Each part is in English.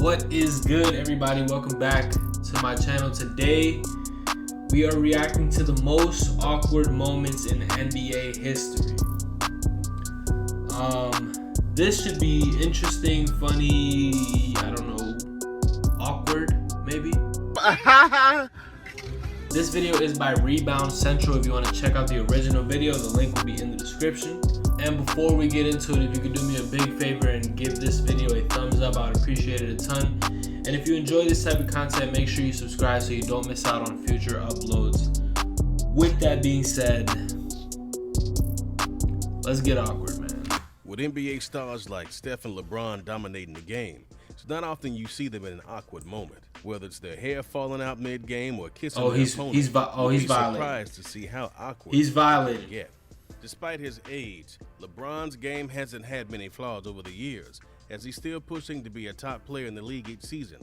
What is good, everybody? Welcome back to my channel. Today we are reacting to the most awkward moments in NBA history. This should be interesting, funny, I don't know, awkward maybe. This video is by Rebound Central. If you want to check out the original video, the link will be in the description. And before we get into it, if you could do me a big favor and give this video a thumbs up, I would appreciate it a ton. And if you enjoy this type of content, make sure you subscribe so you don't miss out on future uploads. With that being said, let's get awkward, man. With NBA stars like Steph and LeBron dominating the game, it's not often you see them in an awkward moment. Whether it's their hair falling out mid-game or kissing their opponent, he's violated. Surprised to see how awkward he's violated. Yeah. Despite his age, LeBron's game hasn't had many flaws over the years, as he's still pushing to be a top player in the league each season.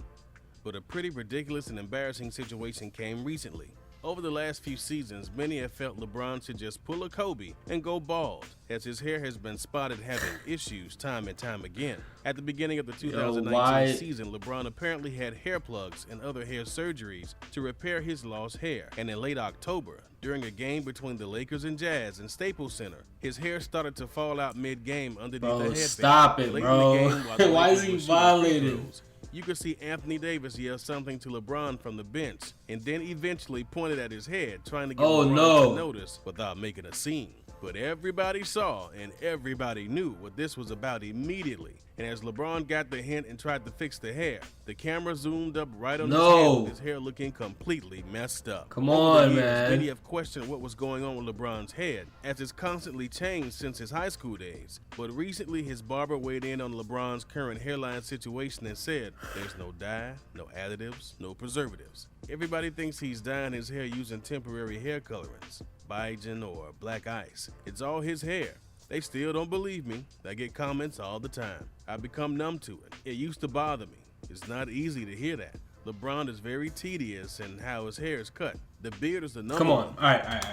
But a pretty ridiculous and embarrassing situation came recently. Over the last few seasons, many have felt LeBron should just pull a Kobe and go bald, as his hair has been spotted having issues time and time again. At the beginning of the 2019 season, LeBron apparently had hair plugs and other hair surgeries to repair his lost hair. And in late October, during a game between the Lakers and Jazz in Staples Center, his hair started to fall out mid-game underneath the headband. Stop it, bro. Why is he violating? You could see Anthony Davis yell something to LeBron from the bench, and then eventually pointed at his head, trying to get LeBron to notice without making a scene. But everybody saw and everybody knew what this was about immediately. And as LeBron got the hint and tried to fix the hair, the camera zoomed up right on his head with his hair looking completely messed up. Come on, man. Many have questioned what was going on with LeBron's head, as it's constantly changed since his high school days. But recently, his barber weighed in on LeBron's current hairline situation and said, there's no dye, no additives, no preservatives. Everybody thinks he's dyeing his hair using temporary hair colorants, Biogen or black ice. It's all his hair. They still don't believe me. I get comments all the time. I've become numb to it. It used to bother me. It's not easy to hear that. LeBron is very tedious in how his hair is cut. The beard is the number one. Come on. All right.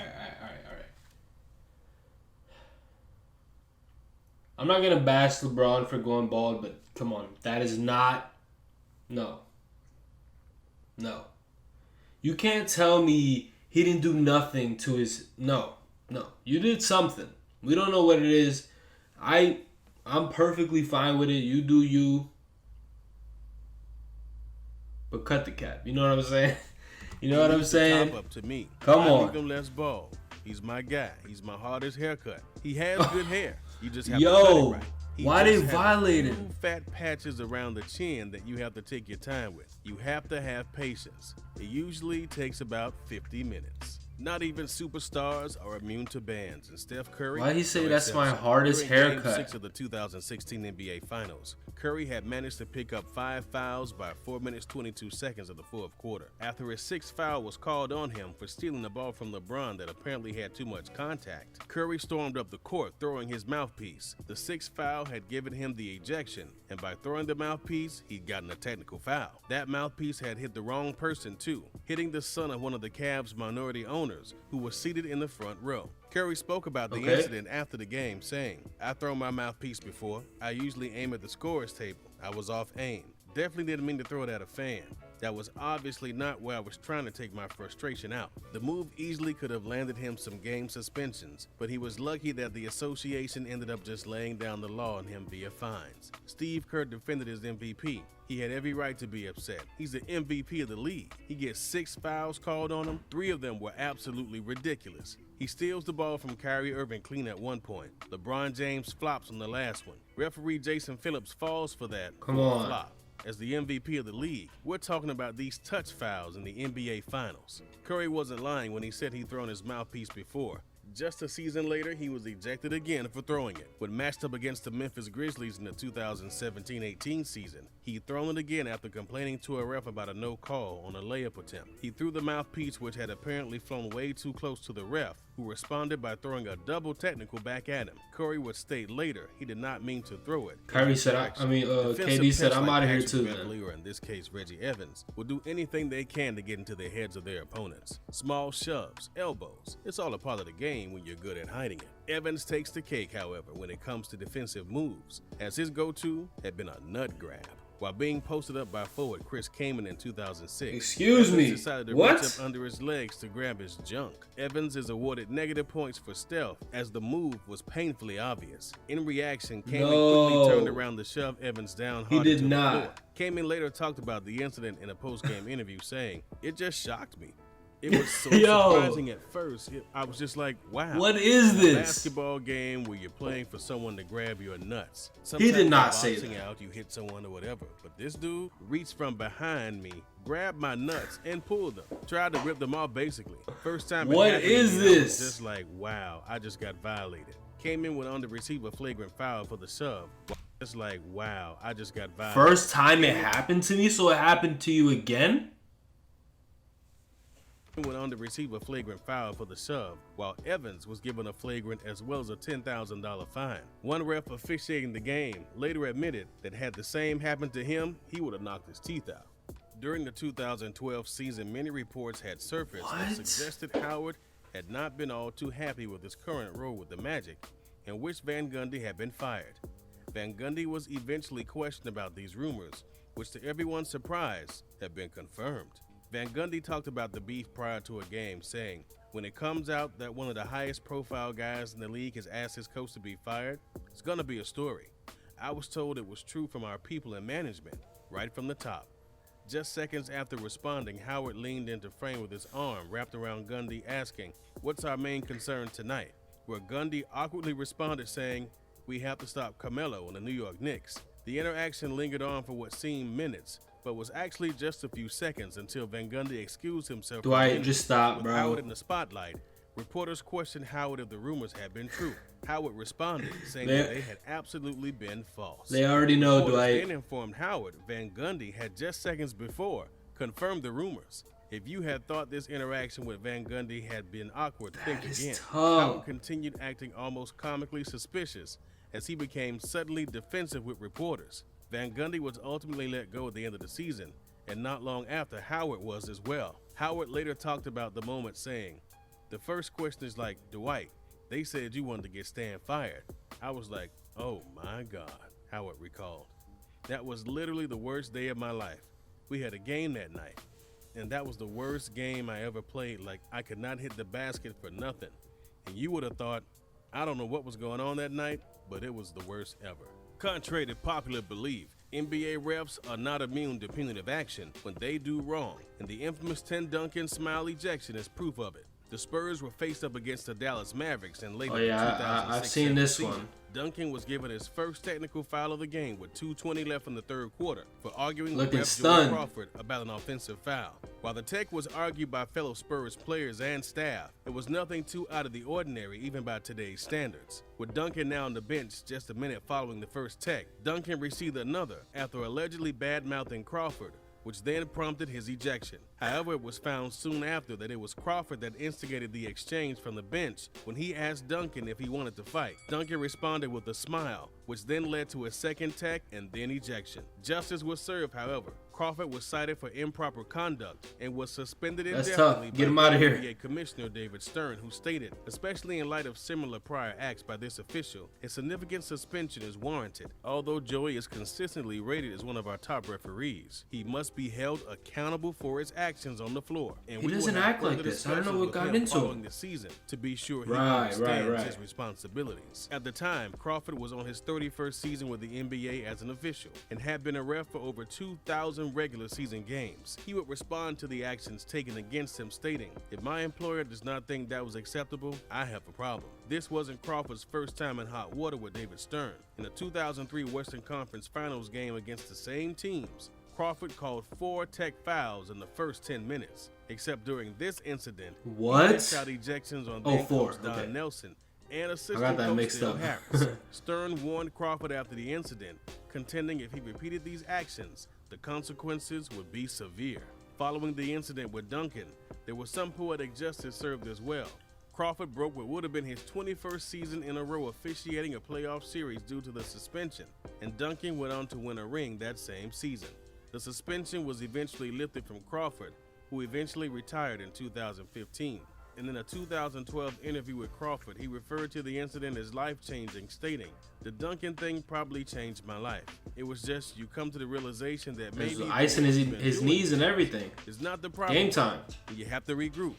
I'm not going to bash LeBron for going bald, but come on. That is not... No. You can't tell me he didn't do nothing to his... No. You did something. We don't know what it is. I'm perfectly fine with it. You do you. But cut the cap. You know what I'm saying? You know what I'm saying? Top up to me. Come on. I leave him less bald. He's my guy. He's my hardest haircut. He has good hair. You just have to cut it right. Why they violated? Fat patches around the chin that you have to take your time with. You have to have patience. It usually takes about 50 minutes. Not even superstars are immune to bans, and Steph Curry... Why he say that's my hardest haircut? Game 6 of the 2016 NBA Finals, Curry had managed to pick up 5 fouls by 4 minutes 22 seconds of the fourth quarter. After his 6th foul was called on him for stealing the ball from LeBron that apparently had too much contact, Curry stormed up the court throwing his mouthpiece. The 6th foul had given him the ejection, and by throwing the mouthpiece, he'd gotten a technical foul. That mouthpiece had hit the wrong person too, hitting the son of one of the Cavs' minority owners who was seated in the front row. Curry spoke about the incident after the game, saying, "I've thrown my mouthpiece before. I usually aim at the scorer's table. I was off aim. Definitely didn't mean to throw it at a fan. That was obviously not where I was trying to take my frustration out." The move easily could have landed him some game suspensions, but he was lucky that the association ended up just laying down the law on him via fines. Steve Kerr defended his MVP. He had every right to be upset. He's the MVP of the league. He gets 6 fouls called on him. 3 of them were absolutely ridiculous. He steals the ball from Kyrie Irving clean at one point. LeBron James flops on the last one. Referee Jason Phillips falls for that flop. As the MVP of the league, we're talking about these touch fouls in the NBA Finals. Curry wasn't lying when he said he'd thrown his mouthpiece before. Just a season later, he was ejected again for throwing it. When matched up against the Memphis Grizzlies in the 2017-18 season, he'd thrown it again after complaining to a ref about a no call on a layup attempt. He threw the mouthpiece, which had apparently flown way too close to the ref, who responded by throwing a double technical back at him. Curry would state later he did not mean to throw it. KD said, I'm out of here too, man. In this case, Reggie Evans, will do anything they can to get into the heads of their opponents. Small shoves, elbows, it's all a part of the game when you're good at hiding it. Evans takes the cake, however, when it comes to defensive moves, as his go-to had been a nut grab. While being posted up by forward Chris Kaman in 2006, Excuse Evans me, decided to what? reach up under his legs to grab his junk. Evans is awarded negative points for stealth as the move was painfully obvious. In reaction, Kaman quickly turned around to shove Evans down hard He did into the floor. not. Kaman later talked about the incident in a post-game interview, saying, "It just shocked me. It was so surprising at first. I was just like, wow. What is In a this? basketball game where you're playing for someone to grab your nuts. He did not Sometimes say boxing that. out, you hit someone or whatever. But this dude reached from behind me, grabbed my nuts, and pulled them. Tried to rip them off, basically. First time it What happened to is me, I was this? just like, wow, I just got violated. Kaman went on to receive a flagrant foul for the shove. Just like, wow, I just got violated. First time it happened to me, so it happened to you again? Went on to receive a flagrant foul for the shove, while Evans was given a flagrant as well as a $10,000 fine. One ref officiating the game later admitted that had the same happened to him, he would have knocked his teeth out. During the 2012 season, many reports had surfaced that What? suggested Howard had not been all too happy with his current role with the Magic, in which Van Gundy had been fired. Van Gundy was eventually questioned about these rumors, which to everyone's surprise have been confirmed. Van Gundy talked about the beef prior to a game, saying, "When it comes out that one of the highest profile guys in the league has asked his coach to be fired, it's gonna be a story. I was told it was true from our people in management, right from the top." Just seconds after responding, Howard leaned into frame with his arm wrapped around Gundy, asking, "What's our main concern tonight?" Where Gundy awkwardly responded saying, "We have to stop Carmelo and the New York Knicks." The interaction lingered on for what seemed minutes, but was actually just a few seconds until Van Gundy excused himself. Dwight, just stop, with bro. Howard in the spotlight, reporters questioned Howard if the rumors had been true. Howard responded, saying that they had absolutely been false. They already know, Reporters Dwight. then informed Howard Van Gundy had just seconds before confirmed the rumors. If you had thought this interaction with Van Gundy had been awkward, think is again. tough. Howard continued acting almost comically suspicious as he became suddenly defensive with reporters. Van Gundy was ultimately let go at the end of the season, and not long after, Howard was as well. Howard later talked about the moment, saying, "The first question is like, Dwight, they said you wanted to get Stan fired." I was like, "Oh my God," Howard recalled. "That was literally the worst day of my life. We had a game that night, and that was the worst game I ever played. Like, I could not hit the basket for nothing. And you would have thought, I don't know what was going on that night, but it was the worst ever." Contrary to popular belief, NBA refs are not immune to punitive action when they do wrong, and the infamous Tim Duncan smile ejection is proof of it. The Spurs were faced up against the Dallas Mavericks in late Oh yeah, 2006 I've seen this season. one. Duncan was given his first technical foul of the game with 2:20 left in the third quarter for arguing Looking with ref stunned. Joey Crawford about an offensive foul. While the tech was argued by fellow Spurs players and staff, it was nothing too out of the ordinary even by today's standards. With Duncan now on the bench just a minute following the first tech, Duncan received another after allegedly bad-mouthing Crawford, which then prompted his ejection. However, it was found soon after that it was Crawford that instigated the exchange from the bench when he asked Duncan if he wanted to fight. Duncan responded with a smile, which then led to a second tech and then ejection. Justice was served, however. Crawford was cited for improper conduct and was suspended That's indefinitely tough. Get by him outta here. NBA Commissioner David Stern, who stated, especially in light of similar prior acts by this official, a significant suspension is warranted. Although Joey is consistently rated as one of our top referees, he must be held accountable for his actions on the floor. And He we will doesn't have act like further this. I don't know discussions what with got him into following him. the season to be sure he Right, understands right. his responsibilities. At the time, Crawford was on his 31st season with the NBA as an official and had been a ref for over 2,000 regular season games. He would respond to the actions taken against him, stating, "If my employer does not think that was acceptable, I have a problem." This wasn't Crawford's first time in hot water with David Stern. In the 2003 Western Conference Finals game against the same teams, Crawford called 4 tech fouls in the first 10 minutes. Except during this incident, What? he dished out ejections on then four, coach Don okay. Nelson and I assistant got that coach mixed Phil up. Harris. Stern warned Crawford after the incident, contending if he repeated these actions, the consequences would be severe. Following the incident with Duncan, there was some poetic justice served as well. Crawford broke what would have been his 21st season in a row officiating a playoff series due to the suspension, and Duncan went on to win a ring that same season. The suspension was eventually lifted from Crawford, who eventually retired in 2015. And in a 2012 interview with Crawford, he referred to the incident as life-changing, stating, "The dunking thing probably changed my life. It was just you come to the realization that maybe there's ice in his knees and everything. It's not the problem. Game time. You have to regroup,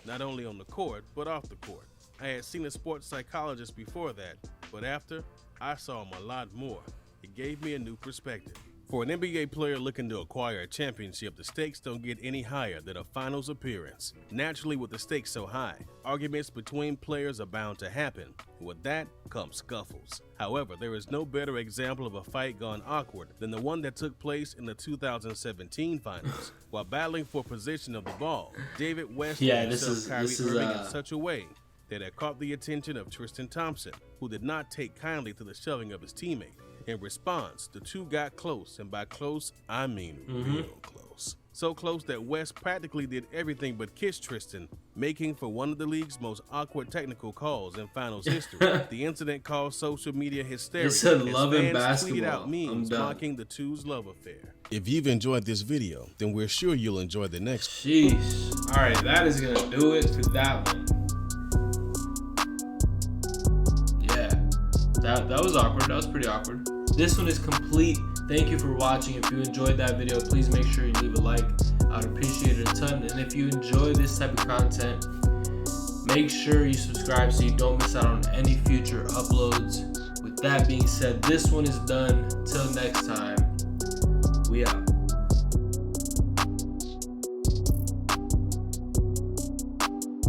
not only on the court, but off the court. I had seen a sports psychologist before that, but after, I saw him a lot more. It gave me a new perspective." For an NBA player looking to acquire a championship, the stakes don't get any higher than a finals appearance. Naturally, with the stakes so high, arguments between players are bound to happen. With that comes scuffles. However, there is no better example of a fight gone awkward than the one that took place in the 2017 finals. While battling for possession of the ball, David West shoved Kyrie Irving in such a way that it caught the attention of Tristan Thompson, who did not take kindly to the shoving of his teammate. In response, the two got close, and by close, I mean real close. So close that West practically did everything but kiss Tristan, making for one of the league's most awkward technical calls in finals history. The incident caused social media hysteria as fans tweeted out memes mocking the two's love affair. If you've enjoyed this video, then we're sure you'll enjoy the next. Sheesh. All right, that is gonna do it for that one. That was awkward. That was pretty awkward. This one is complete. Thank you for watching. If you enjoyed that video, please make sure you leave a like. I'd appreciate it a ton. And if you enjoy this type of content, make sure you subscribe so you don't miss out on any future uploads. With that being said, this one is done. Till next time, we out.